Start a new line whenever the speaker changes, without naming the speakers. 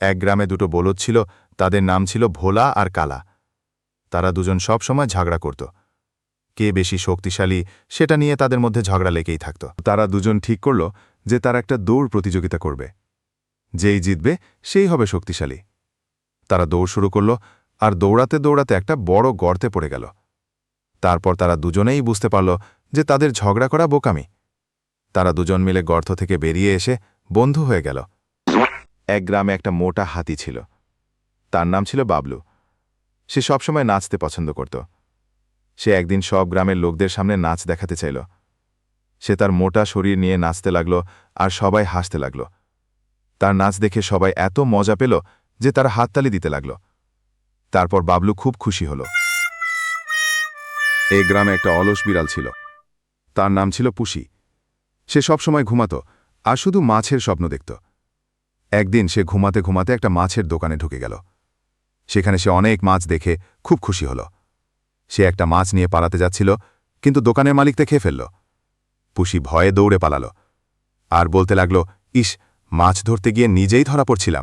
এক গ্রামে দুটো বলদ ছিল, তাদের নাম ছিল ভোলা আর কালা। তারা দুজন সব সময় ঝগড়া করত। কে বেশি শক্তিশালী সেটা নিয়ে তাদের মধ্যে ঝগড়া লেগেই থাকত। তারা দুজন ঠিক করল যে তারা একটা দৌড় প্রতিযোগিতা করবে। যেই জিতবে সেই হবে শক্তিশালী। তারা দৌড় শুরু করল, আর দৌড়াতে দৌড়াতে একটা বড় গর্তে পড়ে গেল। তারপর তারা দুজনেই বুঝতে পারল যে তাদের ঝগড়া করা বোকামি। তারা দুজন মিলে গর্ত থেকে বেরিয়ে এসে বন্ধু হয়ে গেল। এক গ্রামে একটা মোটা হাতি ছিল। তার নাম ছিল বাবলু। সে সবসময় নাচতে পছন্দ করত। সে একদিন সব গ্রামের লোকদের সামনে নাচ দেখাতে চাইল। সে তার মোটা শরীর নিয়ে নাচতে লাগল, আর সবাই হাসতে লাগল। তার নাচ দেখে সবাই এত মজা পেল যে তারা হাততালি দিতে লাগল। তারপর বাবলু খুব খুশি হল। এই গ্রামে একটা অলস বিড়াল ছিল। তার নাম ছিল পুষি। সে সবসময় ঘুমাত আর শুধু মাছের স্বপ্ন দেখত। একদিন সে ঘুমাতে ঘুমাতে একটা মাছের দোকানে ঢুকে গেল। সেখানে সে অনেক মাছ দেখে খুব খুশি হল। সে একটা মাছ নিয়ে পালাতে যাচ্ছিল, কিন্তু দোকানের মালিককে খেয়ে ফেলল। পুষি ভয়ে দৌড়ে পালাল আর বলতে লাগল, ইস, মাছ ধরতে গিয়ে নিজেই ধরা পড়ছিলাম।